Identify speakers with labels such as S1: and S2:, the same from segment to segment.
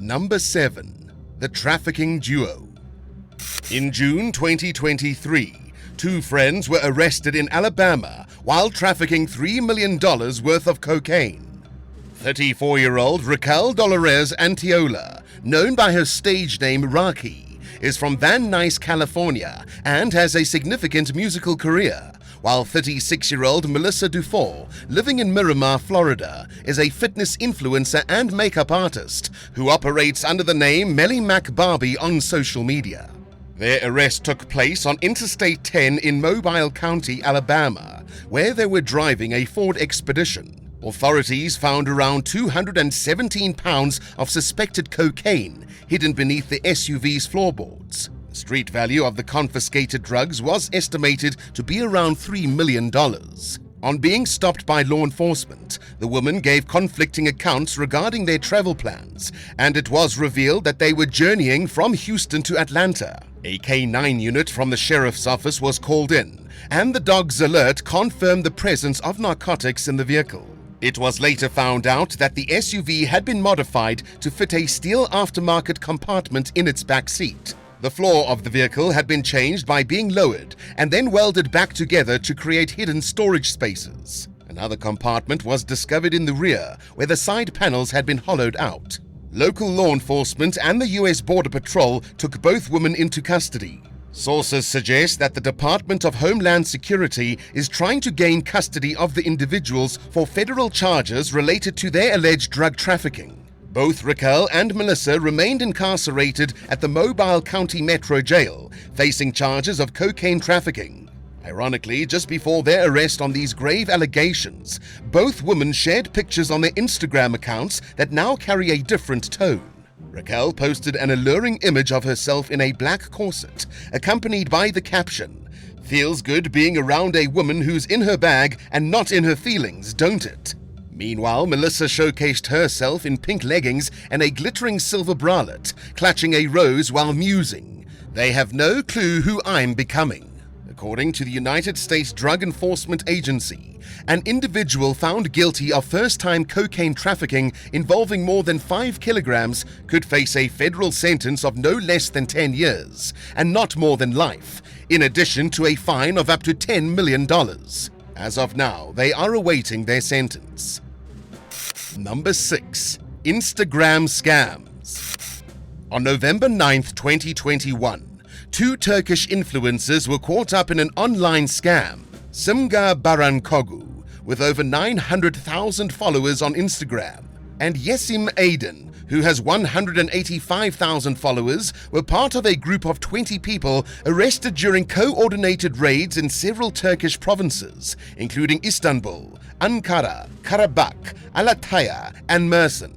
S1: Number 7. The Trafficking Duo. In June 2023, two friends were arrested in Alabama while trafficking $3 million worth of cocaine. 34-year-old Raquel Dolores Antiola, known by her stage name Rocky, is from Van Nuys, California, and has a significant musical career, while 36-year-old Melissa Dufour, living in Miramar, Florida, is a fitness influencer and makeup artist who operates under the name Melly Mac Barbie on social media. Their arrest took place on Interstate 10 in Mobile County, Alabama, where they were driving a Ford Expedition. Authorities found around 217 pounds of suspected cocaine hidden beneath the SUV's floorboards. The street value of the confiscated drugs was estimated to be around $3 million. On being stopped by law enforcement, the woman gave conflicting accounts regarding their travel plans, and it was revealed that they were journeying from Houston to Atlanta. A K-9 unit from the sheriff's office was called in, and the dog's alert confirmed the presence of narcotics in the vehicle. It was later found out that the SUV had been modified to fit a steel aftermarket compartment in its back seat. The floor of the vehicle had been changed by being lowered and then welded back together to create hidden storage spaces. Another compartment was discovered in the rear, where the side panels had been hollowed out. Local law enforcement and the U.S. Border Patrol took both women into custody. Sources suggest that the Department of Homeland Security is trying to gain custody of the individuals for federal charges related to their alleged drug trafficking. Both Raquel and Melissa remained incarcerated at the Mobile County Metro Jail, facing charges of cocaine trafficking. Ironically, just before their arrest on these grave allegations, both women shared pictures on their Instagram accounts that now carry a different tone. Raquel posted an alluring image of herself in a black corset, accompanied by the caption, "Feels good being around a woman who's in her bag and not in her feelings, don't it?" Meanwhile, Melissa showcased herself in pink leggings and a glittering silver bralette, clutching a rose while musing, "They have no clue who I'm becoming." According to the United States Drug Enforcement Agency, an individual found guilty of first-time cocaine trafficking involving more than 5 kilograms could face a federal sentence of no less than 10 years and not more than life, in addition to a fine of up to $10 million. As of now, they are awaiting their sentence. Number 6. Instagram Scams. On November 9th, 2021, two Turkish influencers were caught up in an online scam. Simga Barankogu, with over 900,000 followers on Instagram, and Yesim Aydin, who has 185,000 followers, were part of a group of 20 people arrested during coordinated raids in several Turkish provinces, including Istanbul, Ankara, Karabakh, Alataya, and Mersin.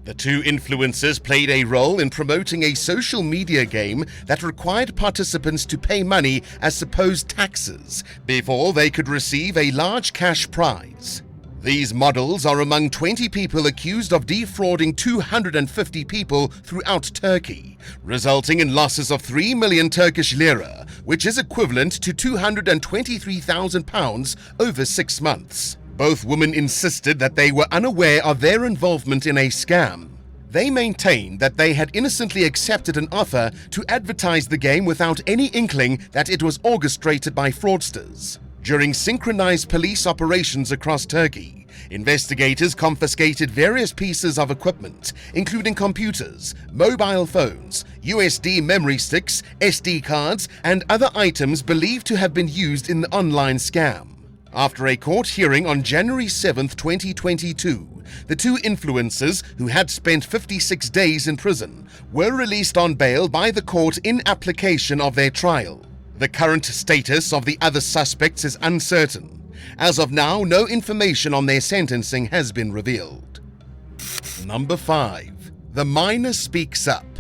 S1: The two influencers played a role in promoting a social media game that required participants to pay money as supposed taxes before they could receive a large cash prize. These models are among 20 people accused of defrauding 250 people throughout Turkey, resulting in losses of 3 million Turkish lira, which is equivalent to £223,000 over 6 months. Both women insisted that they were unaware of their involvement in a scam. They maintained that they had innocently accepted an offer to advertise the game without any inkling that it was orchestrated by fraudsters. During synchronized police operations across Turkey, investigators confiscated various pieces of equipment, including computers, mobile phones, USB memory sticks, SD cards, and other items believed to have been used in the online scam. After a court hearing on January 7, 2022, the two influencers, who had spent 56 days in prison, were released on bail by the court in application of their trial. The current status of the other suspects is uncertain. As of now, no information on their sentencing has been revealed. Number 5. The Miner Speaks Up.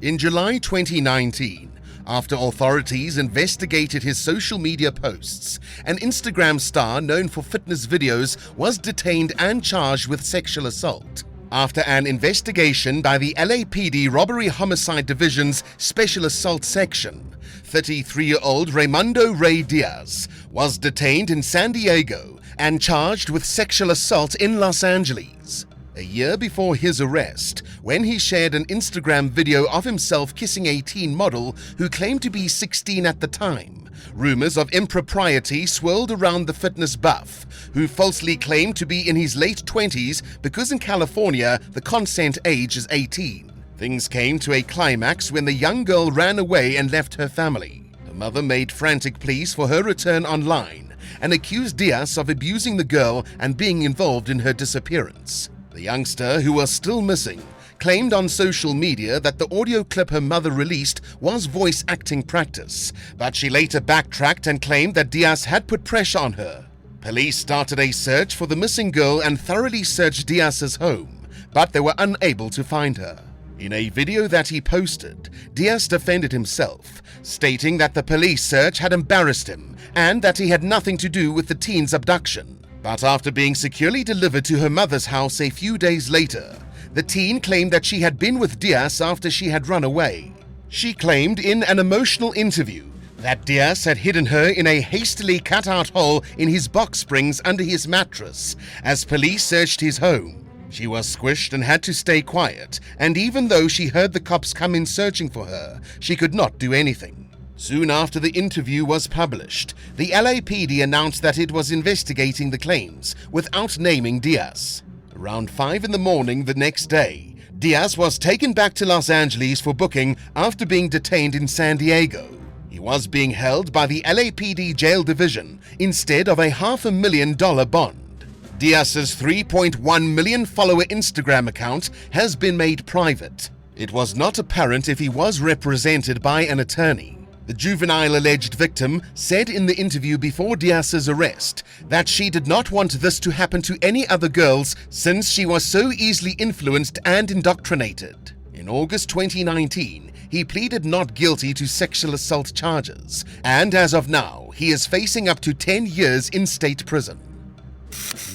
S1: In July 2019, after authorities investigated his social media posts, an Instagram star known for fitness videos was detained and charged with sexual assault. After an investigation by the LAPD Robbery Homicide Division's Special Assault Section, 33-year-old Raimundo Ray Diaz was detained in San Diego and charged with sexual assault in Los Angeles. A year before his arrest, when he shared an Instagram video of himself kissing a teen model who claimed to be 16 at the time, rumors of impropriety swirled around the fitness buff, who falsely claimed to be in his late 20s because in California the consent age is 18. Things came to a climax when the young girl ran away and left her family. Her mother made frantic pleas for her return online and accused Diaz of abusing the girl and being involved in her disappearance. The youngster, who was still missing, claimed on social media that the audio clip her mother released was voice acting practice, but she later backtracked and claimed that Diaz had put pressure on her. Police started a search for the missing girl and thoroughly searched Diaz's home, but they were unable to find her. In a video that he posted, Diaz defended himself, stating that the police search had embarrassed him and that he had nothing to do with the teen's abduction. But after being securely delivered to her mother's house a few days later, the teen claimed that she had been with Diaz after she had run away. She claimed in an emotional interview that Diaz had hidden her in a hastily cut-out hole in his box springs under his mattress as police searched his home. She was squished and had to stay quiet, and even though she heard the cops come in searching for her, she could not do anything. Soon after the interview was published, the LAPD announced that it was investigating the claims without naming Diaz. Around 5 in the morning the next day, Diaz was taken back to Los Angeles for booking after being detained in San Diego. He was being held by the LAPD jail division instead of a $500,000 bond. Diaz's 3.1 million follower Instagram account has been made private. It was not apparent if he was represented by an attorney. The juvenile alleged victim said in the interview before Diaz's arrest that she did not want this to happen to any other girls since she was so easily influenced and indoctrinated. In August 2019, he pleaded not guilty to sexual assault charges, and as of now, he is facing up to 10 years in state prison.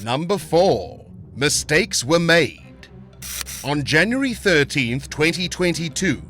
S1: Number 4. Mistakes were made. On January 13th, 2022,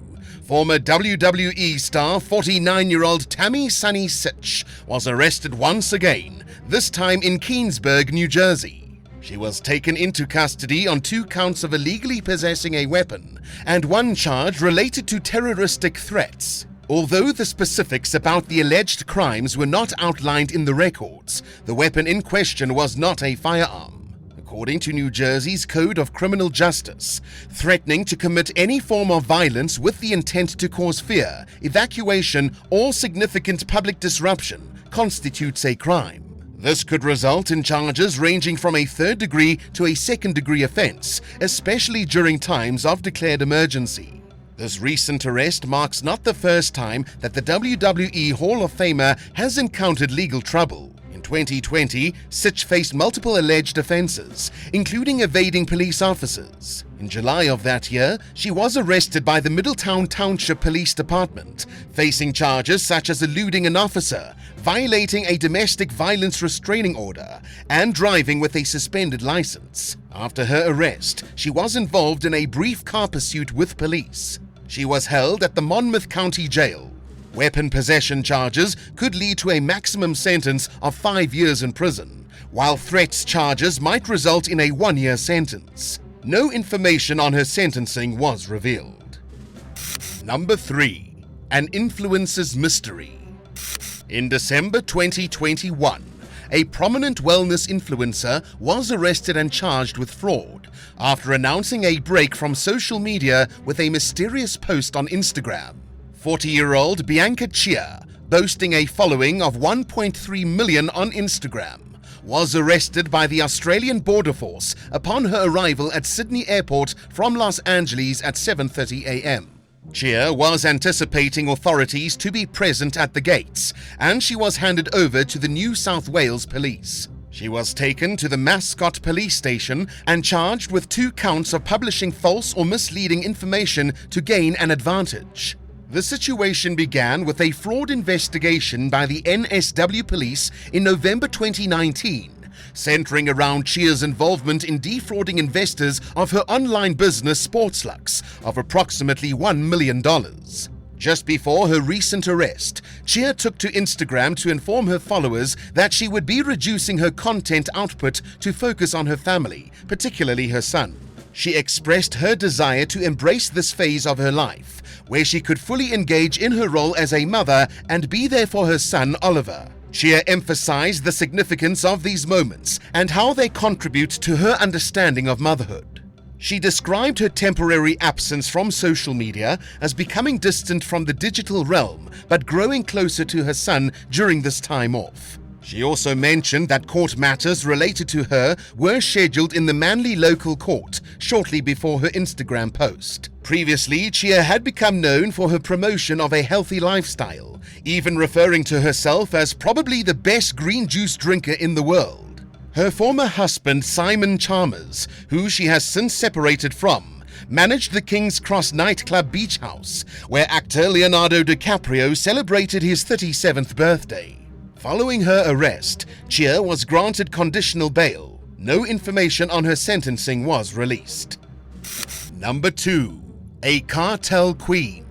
S1: former WWE star 49-year-old Tammy Sunny Sitch was arrested once again, this time in Keansburg, New Jersey. She was taken into custody on 2 counts of illegally possessing a weapon and 1 charge related to terroristic threats. Although the specifics about the alleged crimes were not outlined in the records, the weapon in question was not a firearm. According to New Jersey's Code of Criminal Justice, threatening to commit any form of violence with the intent to cause fear, evacuation, or significant public disruption constitutes a crime. This could result in charges ranging from a 3rd degree to a 2nd degree offense, especially during times of declared emergency. This recent arrest marks not the first time that the WWE Hall of Famer has encountered legal trouble. In 2020, Sitch faced multiple alleged offenses, including evading police officers. In July of that year, she was arrested by the Middletown Township Police Department, facing charges such as eluding an officer, violating a domestic violence restraining order, and driving with a suspended license. After her arrest, she was involved in a brief car pursuit with police. She was held at the Monmouth County Jail. Weapon possession charges could lead to a maximum sentence of 5 years in prison, while threats charges might result in a 1-year sentence. No information on her sentencing was revealed. Number 3. An influencer's mystery. In December 2021, a prominent wellness influencer was arrested and charged with fraud after announcing a break from social media with a mysterious post on Instagram. 40-year-old Bianca Chia, boasting a following of 1.3 million on Instagram, was arrested by the Australian Border Force upon her arrival at Sydney Airport from Los Angeles at 7:30 a.m. Chia was anticipating authorities to be present at the gates, and she was handed over to the New South Wales Police. She was taken to the Mascot Police Station and charged with 2 counts of publishing false or misleading information to gain an advantage. The situation began with a fraud investigation by the NSW Police in November 2019, centering around Chia's involvement in defrauding investors of her online business Sportslux of approximately $1 million. Just before her recent arrest, Chia took to Instagram to inform her followers that she would be reducing her content output to focus on her family, particularly her son. She expressed her desire to embrace this phase of her life, where she could fully engage in her role as a mother and be there for her son Oliver. Chia emphasized the significance of these moments and how they contribute to her understanding of motherhood. She described her temporary absence from social media as becoming distant from the digital realm but growing closer to her son during this time off. She also mentioned that court matters related to her were scheduled in the Manly local court shortly before her Instagram post. Previously, Chia had become known for her promotion of a healthy lifestyle, even referring to herself as probably the best green juice drinker in the world. Her former husband, Simon Chalmers, who she has since separated from, managed the King's Cross nightclub beach house, where actor Leonardo DiCaprio celebrated his 37th birthday. Following her arrest, Chia was granted conditional bail. No information on her sentencing was released. Number 2. A cartel queen.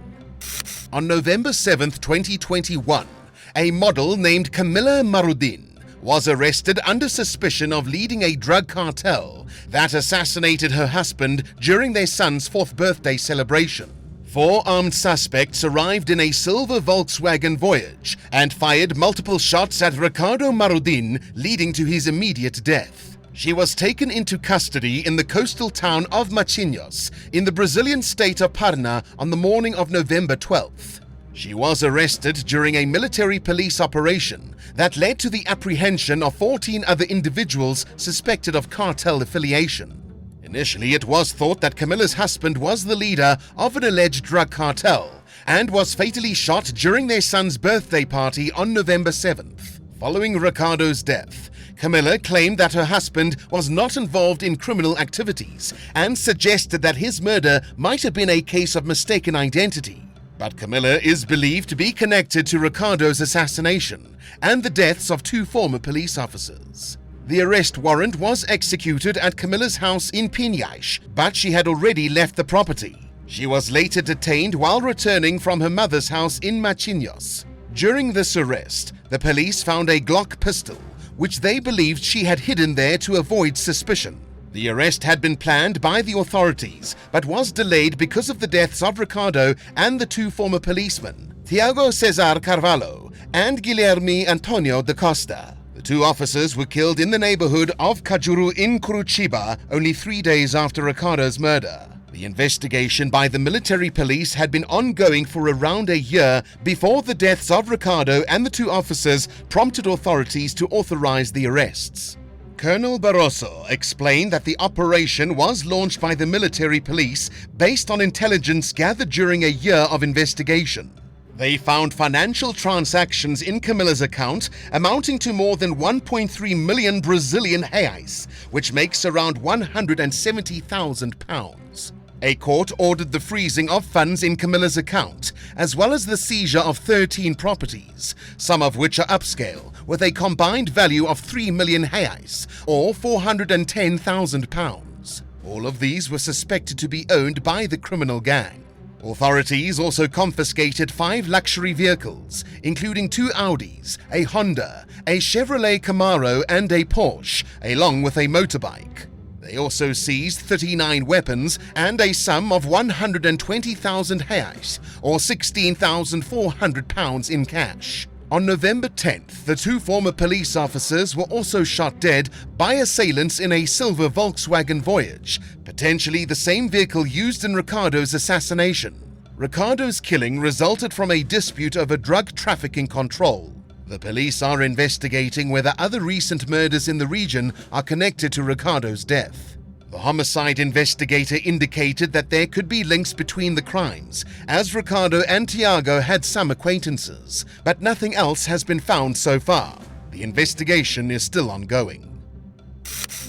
S1: On November 7, 2021, a model named Camilla Marudin was arrested under suspicion of leading a drug cartel that assassinated her husband during their son's 4th birthday celebration. 4 armed suspects arrived in a silver Volkswagen Voyage and fired multiple shots at Ricardo Marudin, leading to his immediate death. She was taken into custody in the coastal town of Machilhos in the Brazilian state of Paraná on the morning of November 12th. She was arrested during a military police operation that led to the apprehension of 14 other individuals suspected of cartel affiliation. Initially, it was thought that Camilla's husband was the leader of an alleged drug cartel and was fatally shot during their son's birthday party on November 7th. Following Ricardo's death, Camilla claimed that her husband was not involved in criminal activities and suggested that his murder might have been a case of mistaken identity. But Camilla is believed to be connected to Ricardo's assassination and the deaths of 2 former police officers. The arrest warrant was executed at Camilla's house in Pinhais, but she had already left the property. She was later detained while returning from her mother's house in Machilhos. During this arrest, the police found a Glock pistol, which they believed she had hidden there to avoid suspicion. The arrest had been planned by the authorities, but was delayed because of the deaths of Ricardo and the 2 former policemen, Tiago Cesar Carvalho and Guilherme Antonio da Costa. The 2 officers were killed in the neighborhood of Cajuru in Curitiba only 3 days after Ricardo's murder. The investigation by the military police had been ongoing for around a year before the deaths of Ricardo and the 2 officers prompted authorities to authorize the arrests. Colonel Barroso explained that the operation was launched by the military police based on intelligence gathered during a year of investigation. They found financial transactions in Camilla's account amounting to more than 1.3 million Brazilian reais, which makes around £170,000. A court ordered the freezing of funds in Camilla's account, as well as the seizure of 13 properties, some of which are upscale, with a combined value of 3 million reais, or £410,000. All of these were suspected to be owned by the criminal gang. Authorities also confiscated 5 luxury vehicles, including 2 Audis, a Honda, a Chevrolet Camaro, and a Porsche, along with a motorbike. They also seized 39 weapons and a sum of 120,000 reais, or £16,400 in cash. On November 10th, the 2 former police officers were also shot dead by assailants in a silver Volkswagen Voyage, potentially the same vehicle used in Ricardo's assassination. Ricardo's killing resulted from a dispute over drug trafficking control. The police are investigating whether other recent murders in the region are connected to Ricardo's death. The homicide investigator indicated that there could be links between the crimes, as Ricardo and Tiago had some acquaintances, but nothing else has been found so far. The investigation is still ongoing.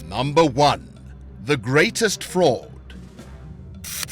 S1: Number 1. The greatest fraud.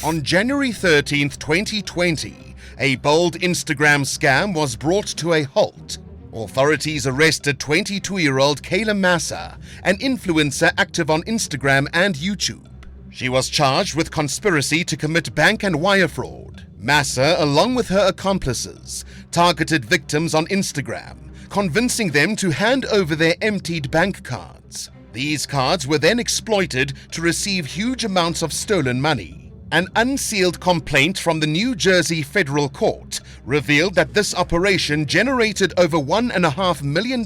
S1: On January 13, 2020, a bold Instagram scam was brought to a halt. Authorities arrested 22-year-old Kayla Massa, an influencer active on Instagram and YouTube. She was charged with conspiracy to commit bank and wire fraud. Massa, along with her accomplices, targeted victims on Instagram, convincing them to hand over their emptied bank cards. These cards were then exploited to receive huge amounts of stolen money. An unsealed complaint from the New Jersey Federal Court revealed that this operation generated over $1.5 million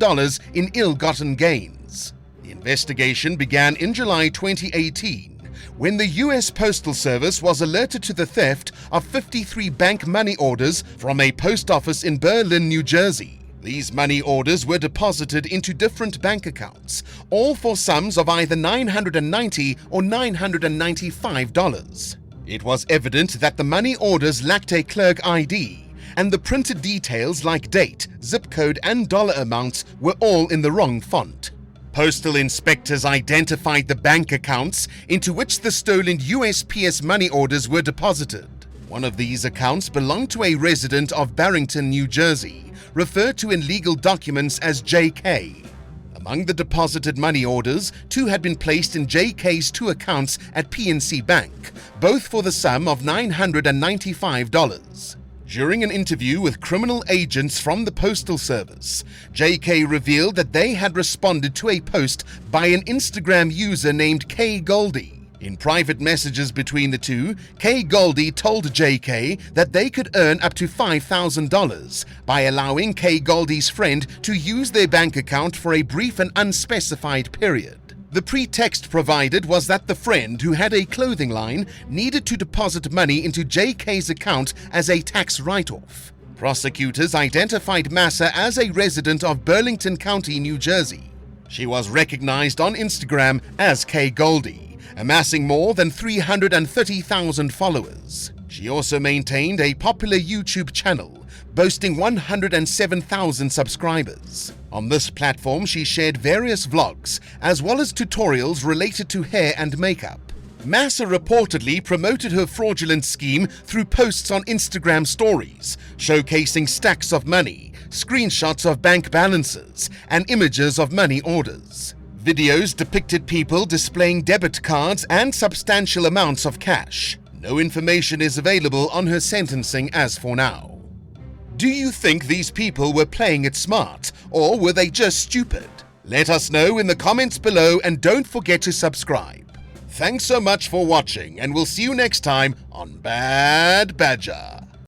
S1: in ill-gotten gains. The investigation began in July 2018 when the U.S. Postal Service was alerted to the theft of 53 bank money orders from a post office in Berlin, New Jersey. These money orders were deposited into different bank accounts, all for sums of either $990 or $995. It was evident that the money orders lacked a clerk ID, and the printed details like date, zip code, and dollar amounts were all in the wrong font. Postal inspectors identified the bank accounts into which the stolen USPS money orders were deposited. One of these accounts belonged to a resident of Barrington, New Jersey, referred to in legal documents as JK. Among the deposited money orders, 2 had been placed in JK's 2 accounts at PNC Bank, both for the sum of $995. During an interview with criminal agents from the Postal Service, JK revealed that they had responded to a post by an Instagram user named K. Goldie. In private messages between the two, K. Goldie told JK that they could earn up to $5,000 by allowing K. Goldie's friend to use their bank account for a brief and unspecified period. The pretext provided was that the friend, who had a clothing line, needed to deposit money into JK's account as a tax write-off. Prosecutors identified Massa as a resident of Burlington County, New Jersey. She was recognized on Instagram as K. Goldie, amassing more than 330,000 followers. She also maintained a popular YouTube channel, boasting 107,000 subscribers. On this platform, she shared various vlogs, as well as tutorials related to hair and makeup. Massa reportedly promoted her fraudulent scheme through posts on Instagram stories, showcasing stacks of money, screenshots of bank balances, and images of money orders. Videos depicted people displaying debit cards and substantial amounts of cash. No information is available on her sentencing as for now. Do you think these people were playing it smart, or were they just stupid? Let us know in the comments below, and don't forget to subscribe. Thanks so much for watching, and we'll see you next time on Bad Badger.